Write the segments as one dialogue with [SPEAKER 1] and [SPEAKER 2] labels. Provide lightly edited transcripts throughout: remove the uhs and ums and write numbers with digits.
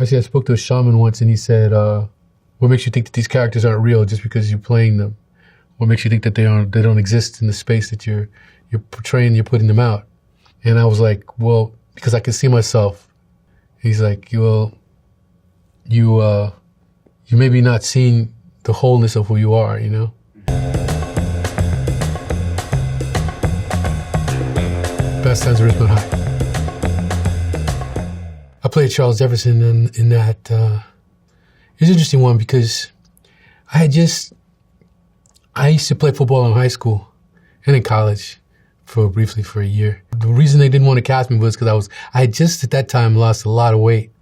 [SPEAKER 1] Actually, I spoke to a shaman once, and he said, "What makes you think that these characters aren't real just because you're playing them? What makes you think that they don't exist in the space that you're portraying? You're putting them out?" And I was like, "Well, because I can see myself." He's like, "Well, you maybe not seeing the wholeness of who you are, you know." Best times at Ridgemont High. I played Charles Jefferson in that. It was an interesting one because I used to play football in high school and in college briefly for a year. The reason they didn't want to cast me was because I had just at that time lost a lot of weight.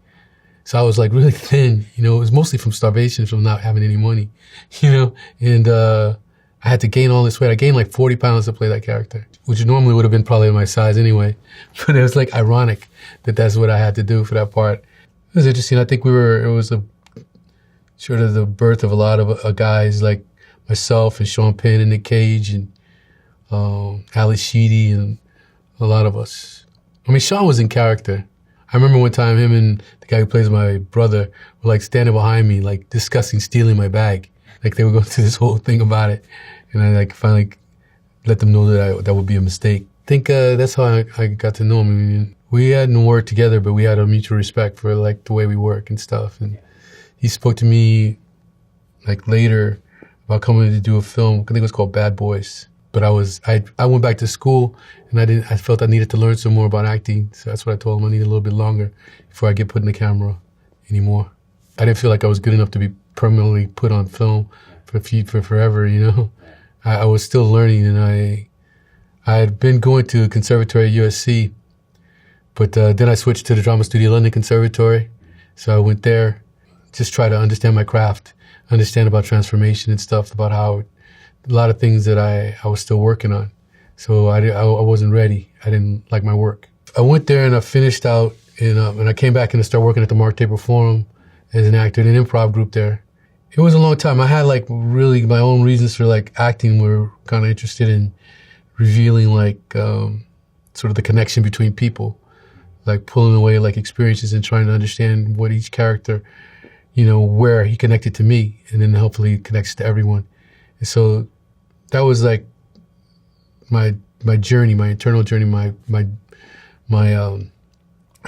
[SPEAKER 1] So I was like really thin, you know. It was mostly from starvation, from not having any money, you know. And I had to gain all this weight. I gained like 40 pounds to play that character, which normally would have been probably my size anyway. But it was like ironic that that's what I had to do for that part. It was interesting. I think it was sort of the birth of a lot of guys like myself and Sean Penn and Nick Cage and Ali Sheedy and a lot of us. I mean, Sean was in character. I remember one time him and the guy who plays my brother were like standing behind me, like discussing stealing my bag. Like they were going through this whole thing about it. And I like finally let them know that would be a mistake. I think that's how I got to know him. I mean, we hadn't worked together, but we had a mutual respect for like the way we work and stuff. And he spoke to me like later about coming to do a film. I think it was called Bad Boys. But I went back to school and I felt I needed to learn some more about acting. So that's what I told him. I needed a little bit longer before I get put in the camera anymore. I didn't feel like I was good enough to be permanently put on film for forever, you know. I was still learning, and I had been going to a conservatory at USC, but then I switched to the Drama Studio London Conservatory. So I went there, just try to understand my craft, understand about transformation and stuff, about how a lot of things that I was still working on. So I wasn't ready. I didn't like my work. I went there and I finished out, and I came back and I started working at the Mark Taper Forum as an actor in an improv group there. It was a long time. I had like really my own reasons for like acting. Were kind of interested in revealing like sort of the connection between people, like pulling away like experiences and trying to understand what each character, you know, where he connected to me, and then hopefully he connects to everyone. And so that was like my journey, my internal journey, my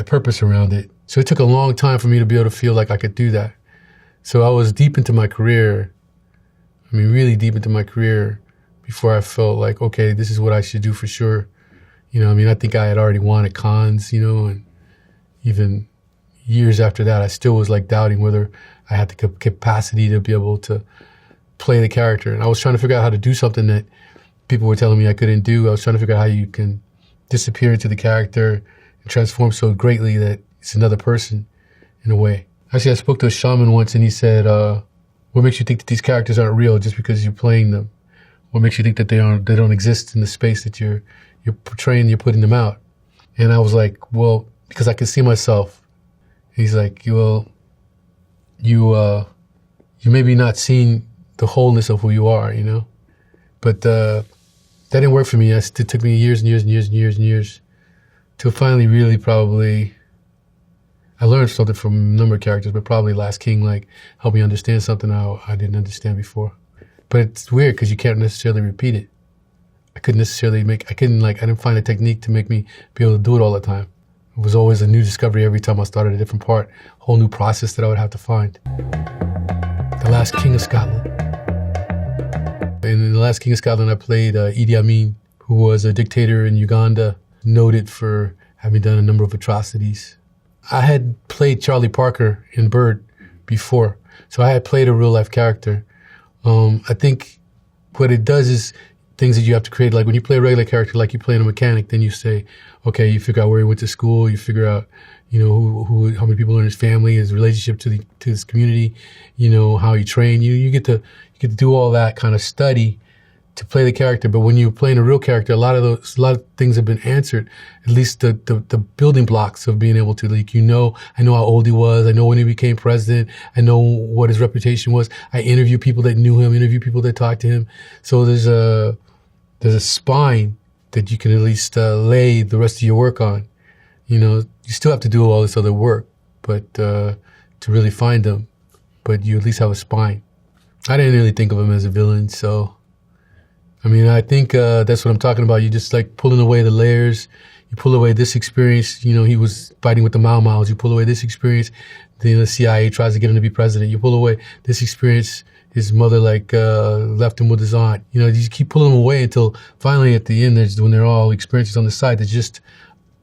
[SPEAKER 1] purpose around it. So it took a long time for me to be able to feel like I could do that. So I was deep into my career. I mean, really deep into my career before I felt like, okay, this is what I should do for sure. You know, I mean, I think I had already won at cons, you know, and even years after that, I still was like doubting whether I had the capacity to be able to play the character. And I was trying to figure out how to do something that people were telling me I couldn't do. I was trying to figure out how you can disappear into the character and transform so greatly that it's another person in a way. Actually, I spoke to a shaman once, and he said, "What makes you think that these characters aren't real just because you're playing them? What makes you think that they don't exist in the space that you're portraying? You're putting them out?" And I was like, "Well, because I can see myself." He's like, "Well, you maybe not seeing the wholeness of who you are, you know." But that didn't work for me. It took me years and years and years and years and years till finally, really, probably. I learned something from a number of characters, but probably Last King, like, helped me understand something I didn't understand before. But it's weird because you can't necessarily repeat it. I didn't find a technique to make me be able to do it all the time. It was always a new discovery every time I started a different part, a whole new process that I would have to find. The Last King of Scotland. In The Last King of Scotland, I played Idi Amin, who was a dictator in Uganda, noted for having done a number of atrocities. I had played Charlie Parker in Bird before, so I had played a real-life character. I think what it does is things that you have to create, like when you play a regular character, like you're playing a mechanic, then you say, okay, you figure out where he went to school, you figure out, you know, how many people are in his family, his relationship to his community, you know, how he trained. You get to do all that kind of study to play the character. But when you're playing a real character, a lot of things have been answered. At least the building blocks of being able to, like, I know how old he was. I know when he became president. I know what his reputation was. I interview people that knew him, interview people that talked to him. So there's a spine that you can at least lay the rest of your work on. You know, you still have to do all this other work, but to really find him. But you at least have a spine. I didn't really think of him as a villain, so I mean, I think that's what I'm talking about. You just like pulling away the layers. You pull away this experience. You know, he was fighting with the Mau Mau's. You pull away this experience. Then the CIA tries to get him to be president. You pull away this experience. His mother left him with his aunt. You know, you just keep pulling them away until finally at the end, when they're all experiences on the side, there's just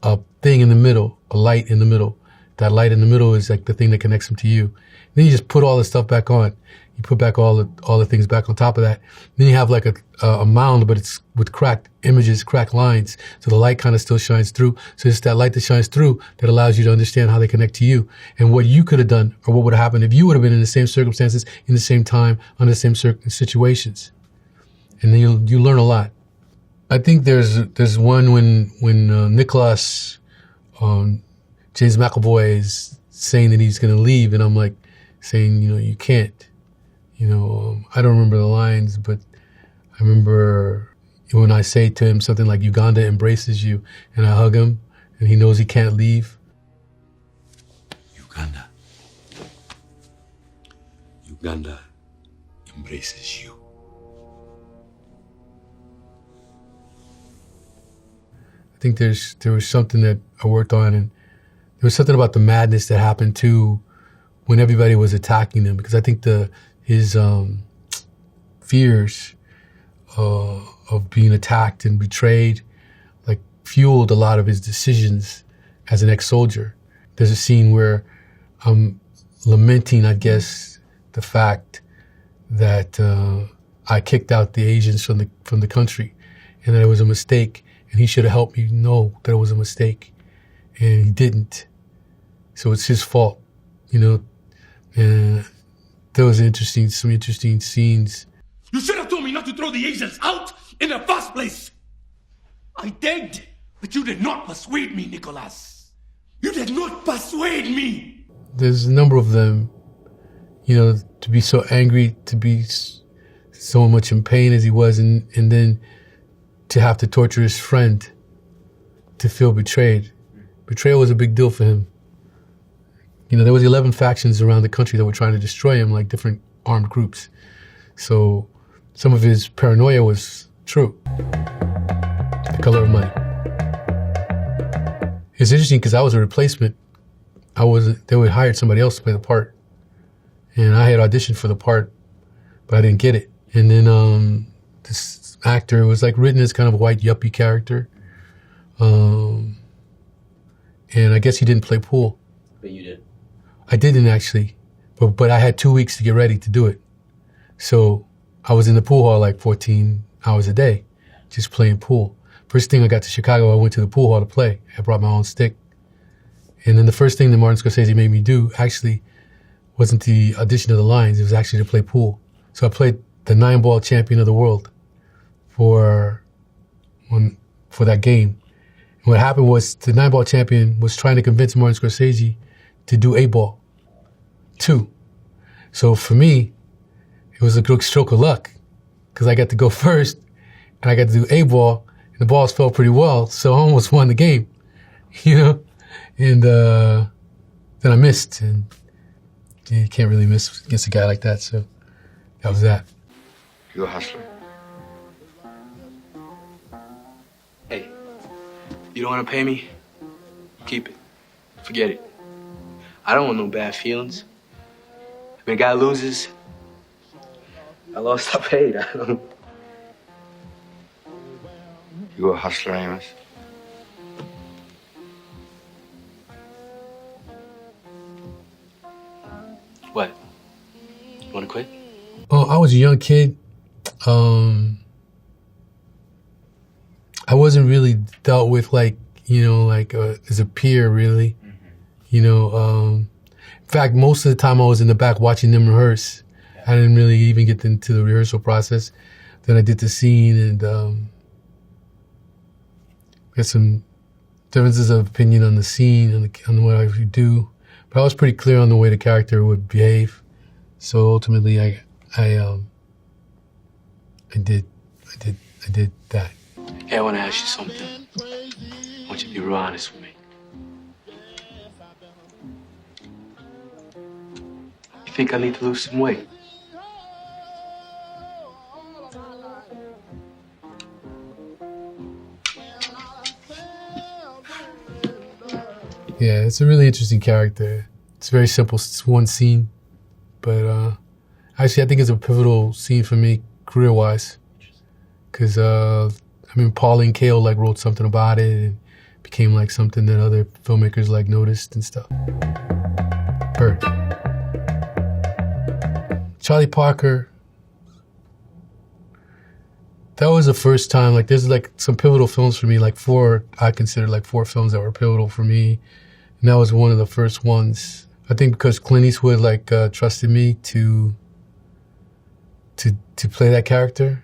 [SPEAKER 1] a thing in the middle, a light in the middle. That light in the middle is like the thing that connects them to you. Then you just put all the stuff back on. You put back all the things back on top of that. Then you have like a mound, but it's with cracked images, cracked lines. So the light kind of still shines through. So it's that light that shines through that allows you to understand how they connect to you and what you could have done or what would have happened if you would have been in the same circumstances, in the same time, under the same situations. And then you learn a lot. I think there's one when Nicholas, James McAvoy is saying that he's going to leave, and I'm like saying, you know, you can't. You know, I don't remember the lines, but I remember when I say to him something like Uganda embraces you, and I hug him, and he knows he can't leave.
[SPEAKER 2] Uganda embraces you.
[SPEAKER 1] I think there was something that I worked on, and there was something about the madness that happened too when everybody was attacking him, because I think his fears of being attacked and betrayed like fueled a lot of his decisions as an ex-soldier. There's a scene where I'm lamenting, I guess, the fact that I kicked out the Asians from the country, and that it was a mistake, and he should have helped me know that it was a mistake, and he didn't. So it's his fault, you know. And there was some interesting scenes.
[SPEAKER 2] You should have told me not to throw the Asians out in the first place. I begged, but you did not persuade me, Nicholas. You did not persuade me.
[SPEAKER 1] There's a number of them, you know, to be so angry, to be so much in pain as he was, and then to have to torture his friend, to feel betrayed. Betrayal was a big deal for him. You know, there was 11 factions around the country that were trying to destroy him, like different armed groups. So some of his paranoia was true. The Color of Money. It's interesting because I was a replacement. They would hire somebody else to play the part. And I had auditioned for the part, but I didn't get it. And then this actor was like written as kind of a white yuppie character. And I guess he didn't play pool.
[SPEAKER 3] But you did.
[SPEAKER 1] I didn't actually, but I had 2 weeks to get ready to do it. So I was in the pool hall like 14 hours a day, just playing pool. First thing I got to Chicago, I went to the pool hall to play. I brought my own stick. And then the first thing that Martin Scorsese made me do actually wasn't the audition of the lines, it was actually to play pool. So I played the 9-ball champion of the world for that game. And what happened was the 9-ball champion was trying to convince Martin Scorsese to do 8-ball, 2. So for me, it was a good stroke of luck because I got to go first and I got to do 8-ball and the balls fell pretty well. So I almost won the game, you know? And then I missed, and you can't really miss against a guy like that. So that was that.
[SPEAKER 4] You're a hustler.
[SPEAKER 3] Hey, you don't want to pay me? Keep it. Forget it. I don't want no bad feelings. When a guy loses, I lost, I paid. I don't...
[SPEAKER 4] You're a hustler, Amos.
[SPEAKER 3] What? You want to quit?
[SPEAKER 1] Oh, I was a young kid. I wasn't really dealt with like, you know, like as a peer really. Mm-hmm. You know, in fact, most of the time I was in the back watching them rehearse. Yeah. I didn't really even get into the rehearsal process. Then I did the scene, and got some differences of opinion on the scene, on what I would do. But I was pretty clear on the way the character would behave. So ultimately, I did that.
[SPEAKER 3] Hey, I want to ask you something. I want you to be real honest with me. think I need to lose some weight.
[SPEAKER 1] Yeah, it's a really interesting character. It's very simple. It's one scene, but actually, I think it's a pivotal scene for me career-wise, because Pauline Kael like wrote something about it and became like something that other filmmakers like noticed and stuff. Bird. Charlie Parker. That was the first time. Like, there's like some pivotal films for me. Like I consider like 4 films that were pivotal for me, and that was one of the first ones. I think because Clint Eastwood like trusted me to play that character.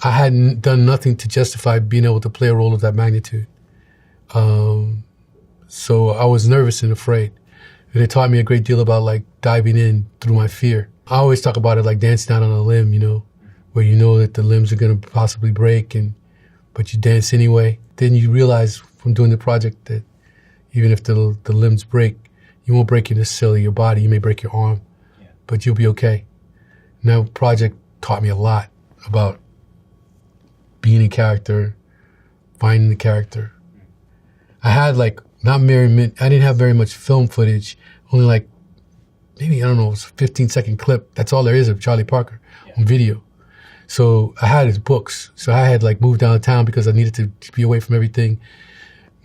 [SPEAKER 1] I hadn't done nothing to justify being able to play a role of that magnitude. So I was nervous and afraid. And it taught me a great deal about like diving in through my fear. I always talk about it like dancing out on a limb, you know, where you know that the limbs are going to possibly break, but you dance anyway. Then you realize from doing the project that even if the limbs break, you won't break necessarily your body. You may break your arm, but you'll be okay. And that project taught me a lot about being in character, finding the character. I had like I didn't have very much film footage, only like maybe, I don't know, it was a 15-second clip. That's all there is of Charlie Parker on video. So I had his books. So I had like moved downtown because I needed to be away from everything.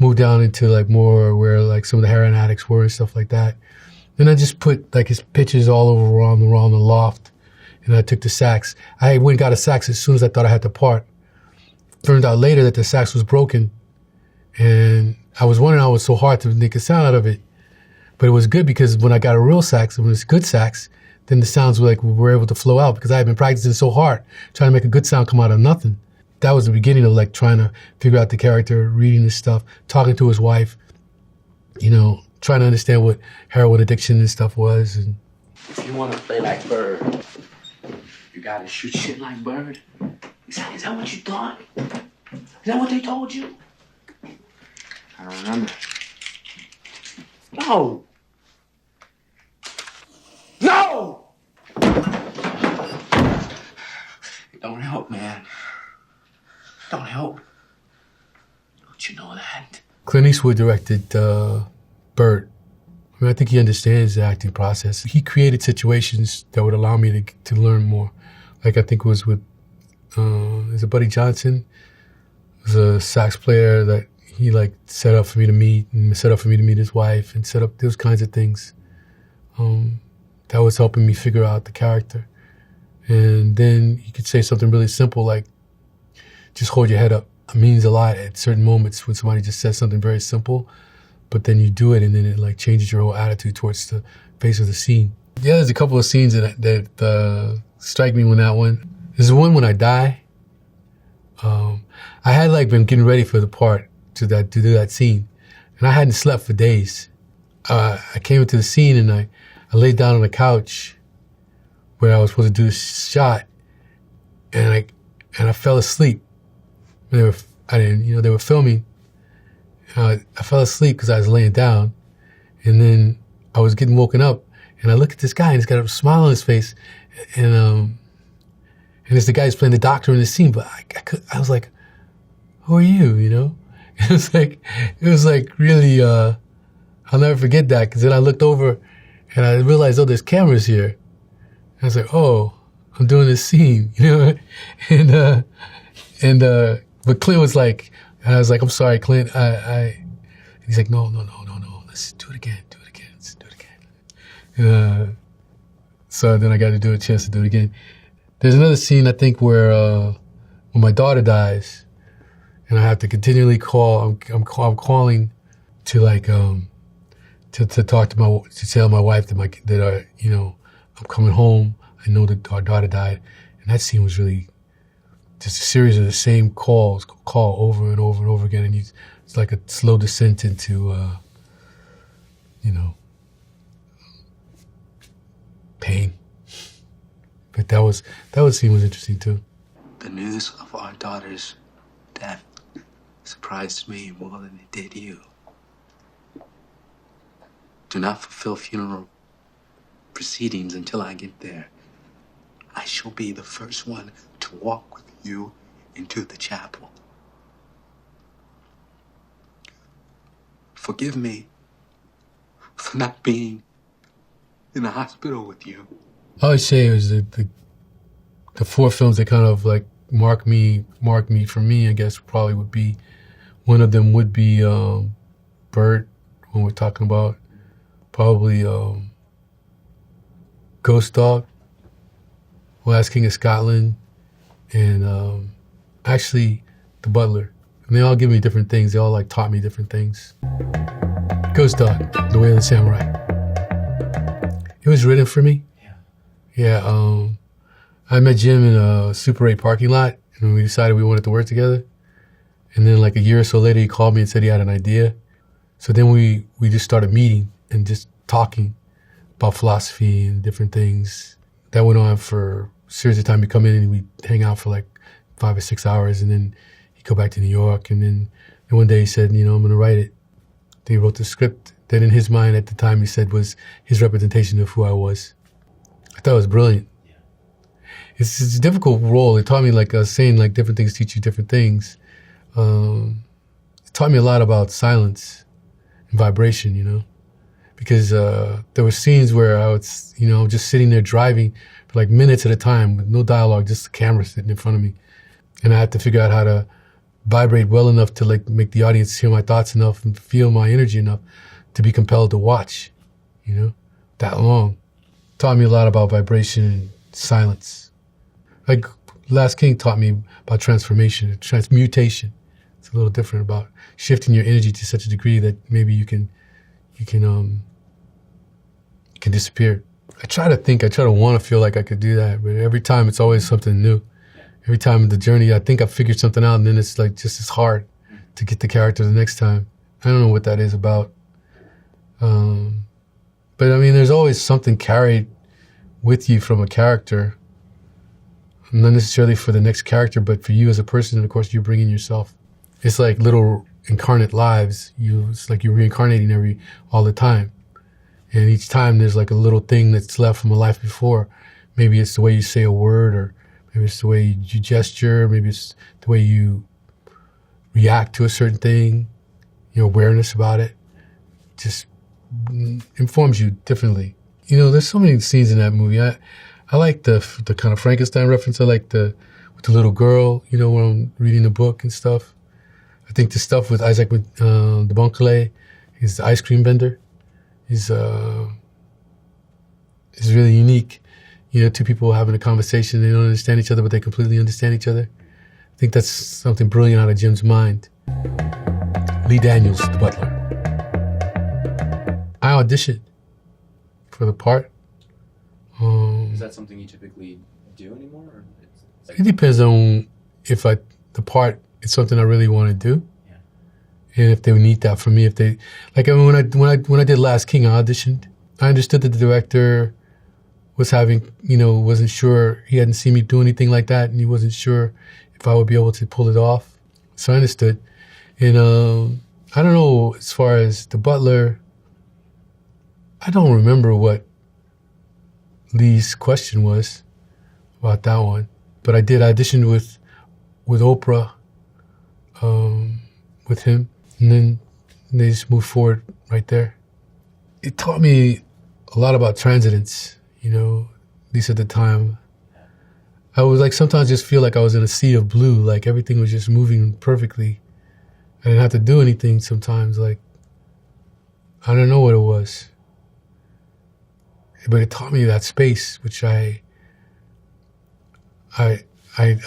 [SPEAKER 1] Moved down into like more where like some of the heroin addicts were and stuff like that. Then I just put like his pictures all over around the loft. And I took the sax. I went and got a sax as soon as I thought I had to part. Turned out later that the sax was broken. And I was wondering how it was so hard to make a sound out of it. But it was good because when I got a real sax, it was a good sax, then the sounds were able to flow out because I had been practicing so hard, trying to make a good sound come out of nothing. That was the beginning of like trying to figure out the character, reading this stuff, talking to his wife, you know, trying to understand what heroin addiction and stuff was. And
[SPEAKER 3] if you want to play like Bird, you gotta shoot shit like Bird. Is that what you thought? Is that what they told you?
[SPEAKER 4] I don't remember.
[SPEAKER 3] No! No! It don't help, man. Don't help. Don't you know that?
[SPEAKER 1] Clint Eastwood directed Bird. I mean, I think he understands the acting process. He created situations that would allow me to learn more. Like I think it was with, is it Buddy Johnson? It was a sax player that he like set up for me to meet, and set up for me to meet his wife, and set up those kinds of things. That was helping me figure out the character. And then he could say something really simple like, just hold your head up. It means a lot at certain moments when somebody just says something very simple, but then you do it and then it like changes your whole attitude towards the face of the scene. Yeah, there's a couple of scenes that strike me when that one. There's one when I die. I had like been getting ready for the part to do that scene, and I hadn't slept for days. I came into the scene and I laid down on the couch where I was supposed to do this shot, and I fell asleep. They were filming. I fell asleep because I was laying down, and then I was getting woken up, and I look at this guy and he's got a smile on his face, and it's the guy who's playing the doctor in the scene. But I was like, who are you? You know, it was like really. I'll never forget that, because then I looked over and I realized, oh, there's cameras here. And I was like, oh, I'm doing this scene, you know, but Clint was like, and I was like, I'm sorry, Clint. And he's like, no. Let's do it again. Let's do it again. So then I got to do a chance to do it again. There's another scene, I think, where when my daughter dies, and I have to continually call. I'm calling to like to talk to tell my wife that I'm coming home. I know that our daughter died, and that scene was really just a series of the same call over and over and over again, and it's like a slow descent into pain. But that scene was interesting too.
[SPEAKER 3] The news of our daughter's death surprised me more than it did you. Do not fulfill funeral proceedings until I get there. I shall be the first one to walk with you into the chapel. Forgive me for not being in the hospital with you.
[SPEAKER 1] I always say it was the four films that kind of like mark me for me, I guess probably would be, one of them would be Bert, when we're talking about probably Ghost Dog, Last King of Scotland, and actually The Butler. And they all give me different things. They all like taught me different things. Ghost Dog, The Way of the Samurai. It was written for me. Yeah. I met Jim in a Super 8 parking lot, and we decided we wanted to work together. And then like a year or so later, he called me and said he had an idea. So then we just started meeting and just talking about philosophy and different things. That went on for a series of time. He'd come in and we'd hang out for like 5 or 6 hours, and then he'd go back to New York. And then one day he said, I'm going to write it. Then he wrote the script that in his mind at the time he said was his representation of who I was. I thought it was brilliant. It's a difficult role. It taught me, like I was saying, like different things teach you different things. It taught me a lot about silence and vibration, because there were scenes where I was, just sitting there driving for like minutes at a time with no dialogue, just the camera sitting in front of me. And I had to figure out how to vibrate well enough to like make the audience hear my thoughts enough and feel my energy enough to be compelled to watch, that long. Taught me a lot about vibration and silence. Like Last King taught me about transformation, transmutation. It's a little different about shifting your energy to such a degree that maybe you can disappear. I try to want to feel like I could do that, but every time it's always something new. Every time in the journey, I think I figured something out, and then it's like just as hard to get the character the next time. I don't know what that is about. But I mean, there's always something carried with you from a character. Not necessarily for the next character, but for you as a person, and of course you bring in yourself. It's like little incarnate lives. It's like you're reincarnating all the time. And each time there's like a little thing that's left from a life before. Maybe it's the way you say a word, or maybe it's the way you gesture, maybe it's the way you react to a certain thing, your awareness about it just informs you differently. There's so many scenes in that movie. I like the kind of Frankenstein reference. I like with the little girl, when I'm reading the book and stuff. I think the stuff with Isaac de Boncolet, he's the ice cream vendor, is really unique. Two people having a conversation, they don't understand each other, but they completely understand each other. I think that's something brilliant out of Jim's mind. Lee Daniels, the Butler. I auditioned for the part.
[SPEAKER 5] Is that something you typically do anymore? Or
[SPEAKER 1] it depends on if the part is something I really want to do, and if they would need that from me. If they when I did Last King, I auditioned. I understood that the director was wasn't sure. He hadn't seen me do anything like that, and he wasn't sure if I would be able to pull it off. So I understood. And I don't know, as far as the Butler, I don't remember what Lee's question was about that one, but I did audition with Oprah, with him, and then they just moved forward right there. It taught me a lot about transidence, at least at the time. I would like sometimes just feel like I was in a sea of blue, like everything was just moving perfectly. I didn't have to do anything sometimes, like I don't know what it was. But it taught me that space, which I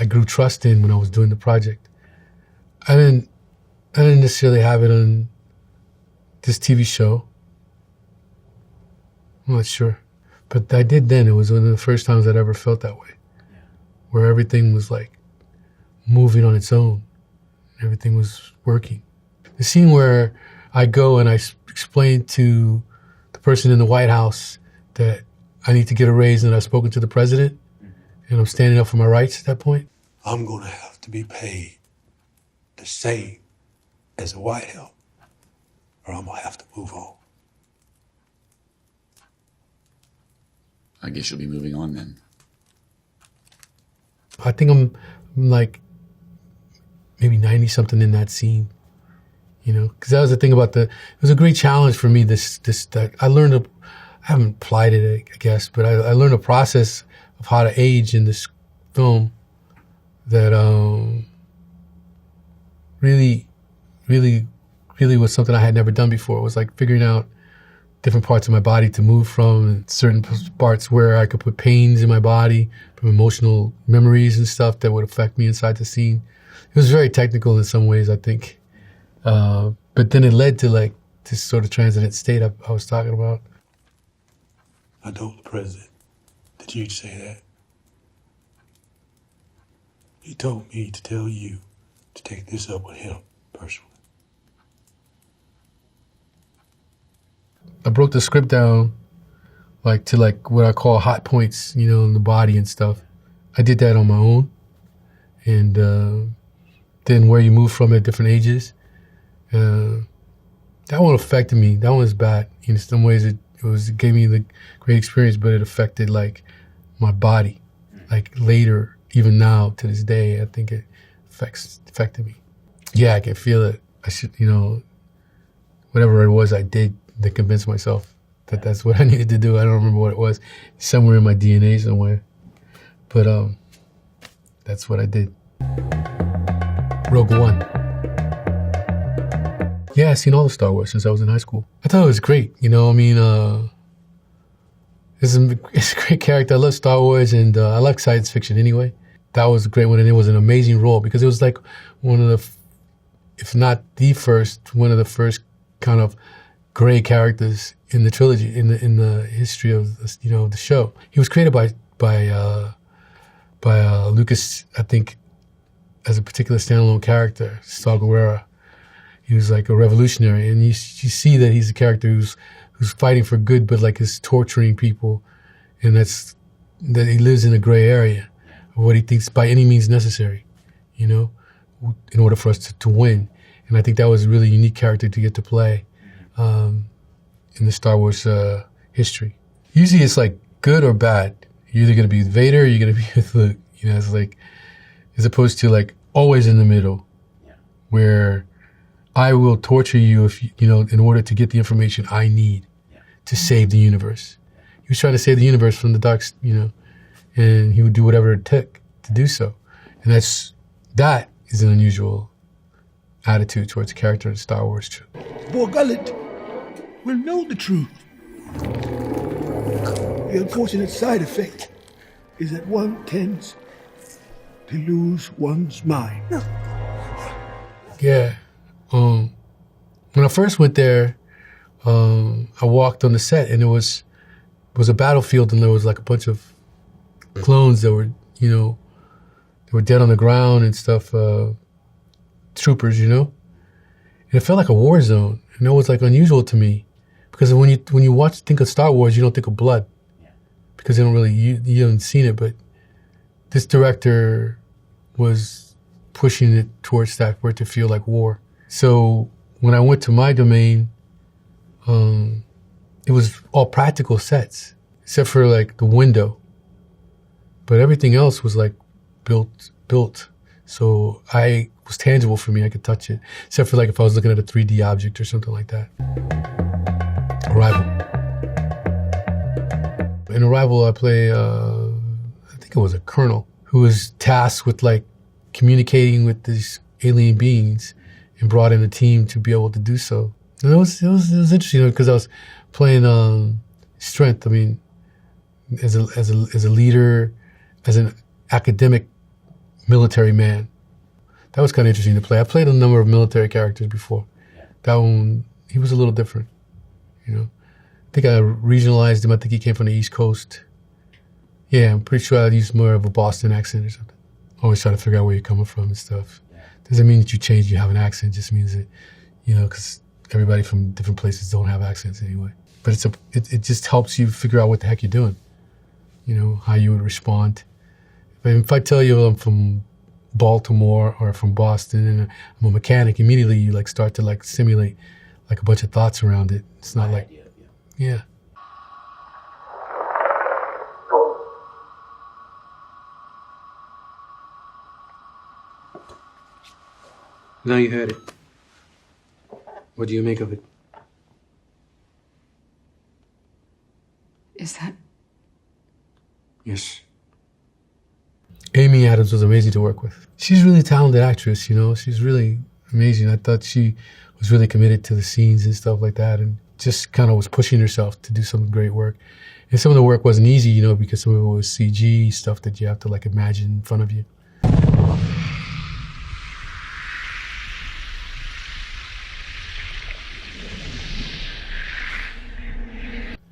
[SPEAKER 1] grew trust in when I was doing the project. I didn't necessarily have it on this TV show. I'm not sure. But I did then. It was one of the first times I'd ever felt that way. Where everything was like moving on its own. Everything was working. The scene where I go and I explain to the person in the White House that I need to get a raise and I've spoken to the president and I'm standing up for my rights at that point.
[SPEAKER 6] I'm going to have to be paid the same as a white help, or I'm going to have to move on.
[SPEAKER 5] I guess you'll be moving on then.
[SPEAKER 1] I think I'm like maybe 90 something in that scene, you know, because that was the thing about it was a great challenge for me. That I learned, I haven't applied it, I guess, but I learned a process of how to age in this film that really was something I had never done before. It was like figuring out different parts of my body to move from, and certain parts where I could put pains in my body from emotional memories and stuff that would affect me inside the scene. It was very technical in some ways, I think. But then it led to like this sort of transient state I was talking about.
[SPEAKER 6] I told the president that you'd say that. He told me to tell you to take this up with him personally.
[SPEAKER 1] I broke the script down like to like what I call hot points, you know, in the body and stuff. I did that on my own. And then where you move from at different ages, that one affected me. That one was bad. In some ways it gave me the great experience, but it affected like my body. Like later, even now to this day, I think it affected me. Yeah, I can feel it. I should, you know, whatever it was I did to convince myself that that's what I needed to do. I don't remember what it was. Somewhere in my DNA somewhere. But that's what I did. Rogue One. Yeah, I've seen all the Star Wars since I was in high school. I thought it was great. You know, I mean, it's a great character. I love Star Wars, and I like science fiction anyway. That was a great one, and it was an amazing role because it was like one of the, if not the first, one of the first kind of gray characters in the trilogy, in the history of, you know, the show. He was created by Lucas, I think, as a particular standalone character, Saw Gerrera. He was like a revolutionary, and you see that he's a character who's fighting for good, but like is torturing people, and that he lives in a gray area of what he thinks by any means necessary, you know, in order for us to win. And I think that was a really unique character to get to play in the Star Wars history. Usually it's like good or bad. You're either going to be with Vader or you're going to be with Luke. You know, it's like, as opposed to like always in the middle, where I will torture you if you know, in order to get the information I need to save the universe. He was trying to save the universe from the dark, you know, and he would do whatever it took to do so. And that is an unusual attitude towards a character in Star Wars.
[SPEAKER 7] Poor Gullet will know the truth. The unfortunate side effect is that one tends to lose one's mind.
[SPEAKER 1] Yeah. When I first went there, I walked on the set, and it was a battlefield, and there was like a bunch of clones that were, you know, they were dead on the ground and stuff, troopers, you know? And it felt like a war zone, and that was like unusual to me, because when you think of Star Wars, you don't think of blood, because they don't really, you haven't seen it, but this director was pushing it towards that, for it to feel like war. So when I went to my domain, it was all practical sets, except for like the window. But everything else was like built. So it was tangible for me. I could touch it, except for like if I was looking at a 3D object or something like that. Arrival. In Arrival, I play, I think it was a colonel who was tasked with like communicating with these alien beings, and brought in a team to be able to do so. And it was interesting because I was playing strength. I mean, as a leader, as an academic military man. That was kind of interesting to play. I played a number of military characters before. That one, he was a little different, you know. I think I regionalized him. I think he came from the East Coast. Yeah, I'm pretty sure I used more of a Boston accent or something. Always try to figure out where you're coming from and stuff. Doesn't mean that you have an accent. It just means that, you know, because everybody from different places don't have accents anyway. But it just helps you figure out what the heck you're doing. You know, how you would respond. If I tell you I'm from Baltimore or from Boston and I'm a mechanic, immediately you like start to like simulate like a bunch of thoughts around it. It's not like, yeah.
[SPEAKER 3] No, you heard it.
[SPEAKER 1] What do you make of it?
[SPEAKER 8] Is that...
[SPEAKER 1] Yes. Amy Adams was amazing to work with. She's a really talented actress, you know. She's really amazing. I thought she was really committed to the scenes and stuff like that, and just kind of was pushing herself to do some great work. And some of the work wasn't easy, you know, because some of it was CG stuff that you have to like imagine in front of you.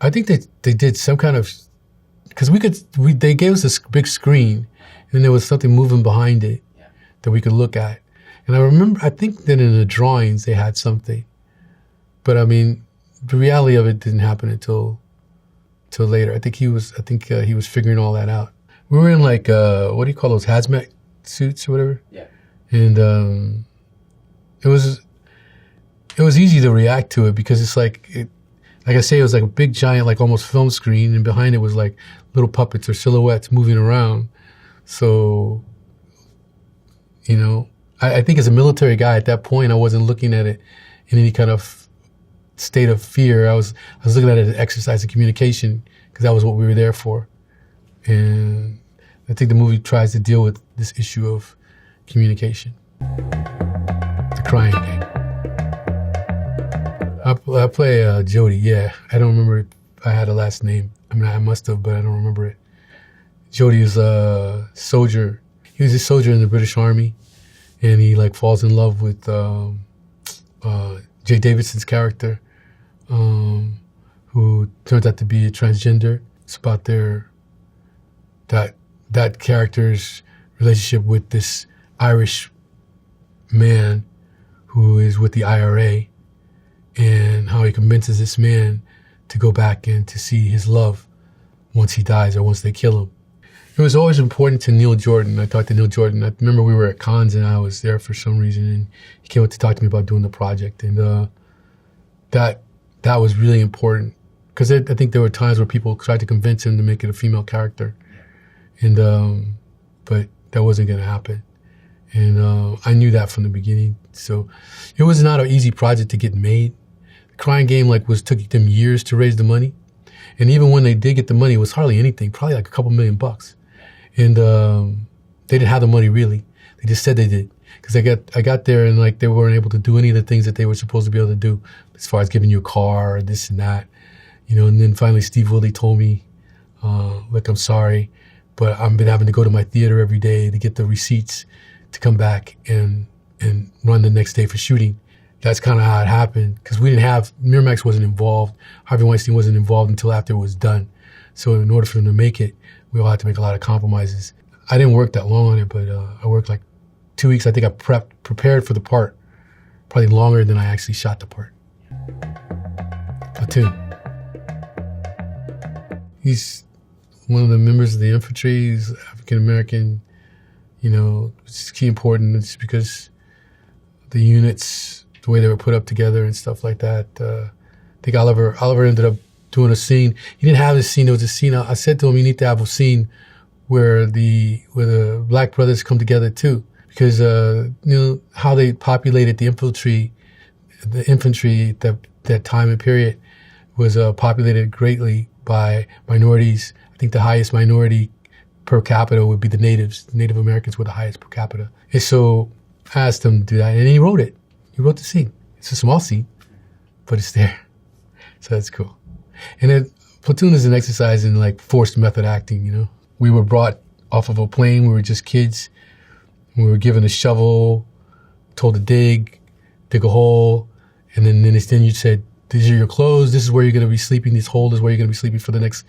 [SPEAKER 1] I think that they did some kind of, because they gave us this big screen, and there was something moving behind it that we could look at. And I think that in the drawings they had something, but I mean, the reality of it didn't happen until later. I think he was figuring all that out. We were in like what do you call those, hazmat suits or whatever?
[SPEAKER 5] Yeah.
[SPEAKER 1] And it was easy to react to it because it's like I say, it was like a big giant, like almost film screen, and behind it was like little puppets or silhouettes moving around. So, you know, I think as a military guy at that point, I wasn't looking at it in any kind of state of fear. I was looking at it as an exercise of communication, because that was what we were there for. And I think the movie tries to deal with this issue of communication. The Crying Game. I play Jody, yeah. I don't remember if I had a last name. I mean, I must have, but I don't remember it. Jody is a soldier. He was a soldier in the British Army, and he like falls in love with Jay Davidson's character, who turns out to be a transgender. It's about that character's relationship with this Irish man who is with the IRA, and how he convinces this man to go back and to see his love once he dies or once they kill him. It was always important to Neil Jordan. I talked to Neil Jordan. I remember we were at Cannes and I was there for some reason, and he came up to talk to me about doing the project. And that was really important, because I think there were times where people tried to convince him to make it a female character, and but that wasn't going to happen. And I knew that from the beginning. So it was not an easy project to get made. The Crying Game took them years to raise the money. And even when they did get the money, it was hardly anything, probably like a couple $1 million. And they didn't have the money really. They just said they did. Because I got there and like they weren't able to do any of the things that they were supposed to be able to do, as far as giving you a car or this and that. You know, and then finally Steve Willie told me, look, I'm sorry, but I've been having to go to my theater every day to get the receipts to come back and run the next day for shooting. That's kind of how it happened, because Miramax wasn't involved. Harvey Weinstein wasn't involved until after it was done. So in order for them to make it, we all had to make a lot of compromises. I didn't work that long on it, but I worked like 2 weeks. I think I prepared for the part, probably longer than I actually shot the part. Platoon. He's one of the members of the infantry. He's African-American. You know, it's key important. It's because the units, the way they were put up together and stuff like that. I think Oliver ended up doing a scene. He didn't have this scene. There was a scene. I said to him, you need to have a scene where the black brothers come together too, because you know how they populated the infantry at that time and period was populated greatly by minorities. I think the highest minority per capita would be the natives. The Native Americans were the highest per capita. And so I asked him to do that, and he wrote it. He wrote the scene. It's a small scene, but it's there. So that's cool. And then Platoon is an exercise in like forced method acting, you know. We were brought off of a plane. We were just kids. We were given a shovel, told to dig a hole, and then you said, these are your clothes. This is where you're going to be sleeping. This hole is where you're going to be sleeping for the next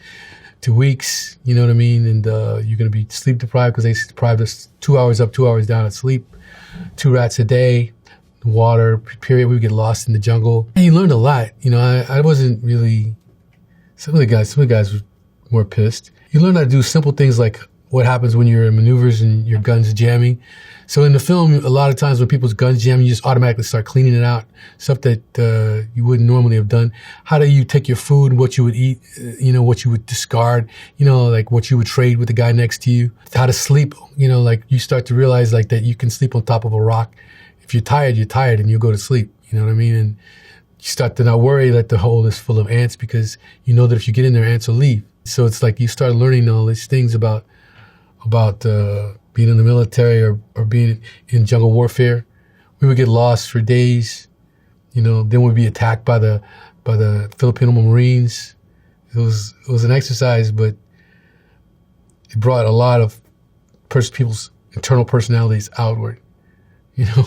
[SPEAKER 1] 2 weeks. You know what I mean? And you're going to be sleep deprived, because they deprived us 2 hours up, 2 hours down of sleep. 2 rats a day. Water, period. We would get lost in the jungle. And you learned a lot. You know, I wasn't really, some of the guys were more pissed. You learn how to do simple things like what happens when you're in maneuvers and your gun's jamming. So in the film, a lot of times when people's guns jam, you just automatically start cleaning it out. Stuff that you wouldn't normally have done. How do you take your food, what you would eat, you know, what you would discard, you know, like what you would trade with the guy next to you. How to sleep, you know, like you start to realize like that you can sleep on top of a rock if you're tired and you go to sleep. You know what I mean? And you start to not worry that the hole is full of ants because you know that if you get in there, ants will leave. So it's like you start learning all these things about being in the military or being in jungle warfare. We would get lost for days, you know. Then we'd be attacked by the Filipino Marines. It was an exercise, but it brought a lot of people's internal personalities outward, you know,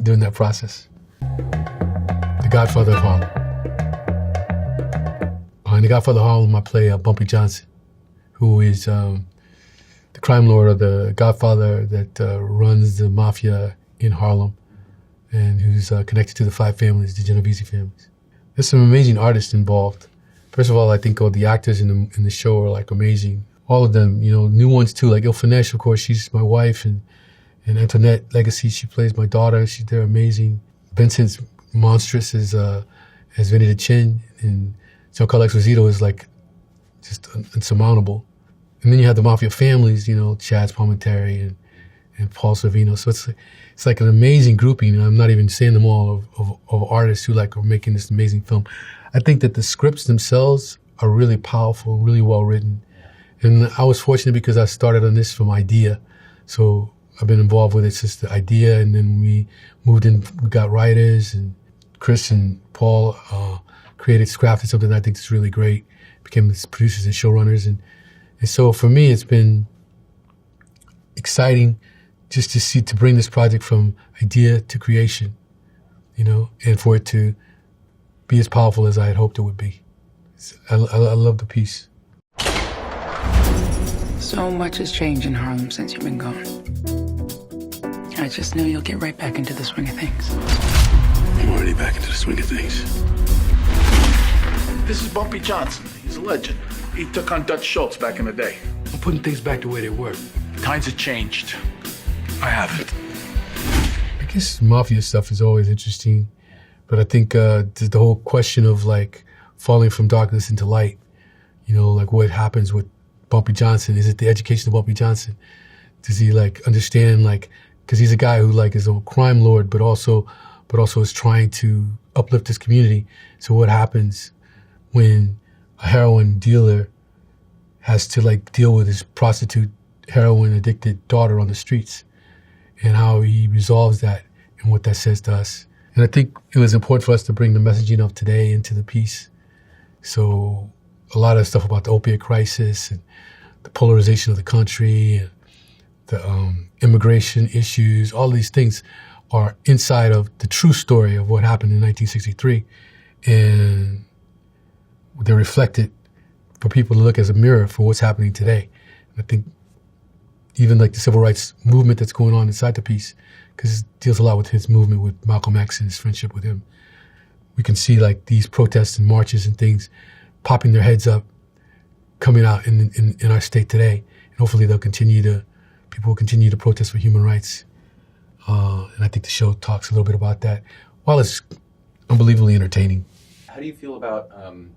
[SPEAKER 1] during that process. The Godfather of Harlem. In The Godfather of Harlem, I play Bumpy Johnson, who is the crime lord or the godfather that runs the mafia in Harlem and who's connected to the 5 families, the Genovese families. There's some amazing artists involved. First of all, I think all the actors in the show are like amazing. All of them, you know, new ones too, like Il Finesh, of course, she's my wife, and Antoinette Legacy, she plays my daughter. They're amazing. Vincent's monstrous as Vinny the Chin, and Giancarlo Esposito is like just insurmountable. And then you have the mafia families, you know, Chaz Palminteri and Paul Sorvino. So it's like an amazing grouping. And I'm not even saying them all of artists who like are making this amazing film. I think that the scripts themselves are really powerful, really well written. And I was fortunate because I started on this from idea. So I've been involved with it since the idea, and then we moved in, we got writers, and Chris and Paul crafted something that I think is really great, became the producers and showrunners. And so for me, it's been exciting just to bring this project from idea to creation, you know, and for it to be as powerful as I had hoped it would be. I love the piece.
[SPEAKER 8] So much has changed in Harlem since you've been gone. I just knew you'll get right back into the swing of things.
[SPEAKER 2] I'm already back into the swing of things.
[SPEAKER 9] This is Bumpy Johnson. He's a legend. He took on Dutch Schultz back in the day.
[SPEAKER 2] I'm putting things back the way they were.
[SPEAKER 9] Times have changed.
[SPEAKER 2] I haven't.
[SPEAKER 1] I guess mafia stuff is always interesting, but I think the whole question of like falling from darkness into light, you know, like what happens with Bumpy Johnson? Is it the education of Bumpy Johnson? Does he like understand, like, because he's a guy who like is a crime lord, but also is trying to uplift his community. So what happens when a heroin dealer has to like deal with his prostitute, heroin addicted daughter on the streets, and how he resolves that and what that says to us? And I think it was important for us to bring the messaging of today into the piece. So a lot of stuff about the opiate crisis and the polarization of the country and the immigration issues, all these things are inside of the true story of what happened in 1963. And they're reflected for people to look as a mirror for what's happening today. And I think even like the civil rights movement that's going on inside the piece, because it deals a lot with his movement with Malcolm X and his friendship with him. We can see like these protests and marches and things popping their heads up, coming out in our state today. And hopefully people will continue to protest for human rights. And I think the show talks a little bit about that, while it's unbelievably entertaining.
[SPEAKER 5] How do you feel about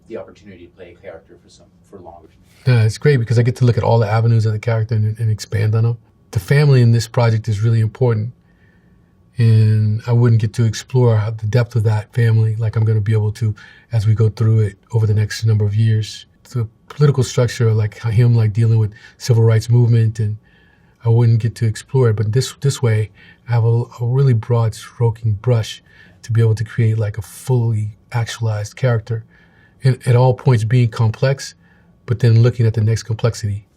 [SPEAKER 5] the opportunity to play a character for longer?
[SPEAKER 1] Yeah, it's great because I get to look at all the avenues of the character and expand on them. The family in this project is really important, and I wouldn't get to explore the depth of that family like I'm going to be able to as we go through it over the next number of years. The political structure, like him like dealing with civil rights movement, and I wouldn't get to explore it. But this way, I have a really broad stroking brush to be able to create like a fully actualized character, and at all points being complex, but then looking at the next complexity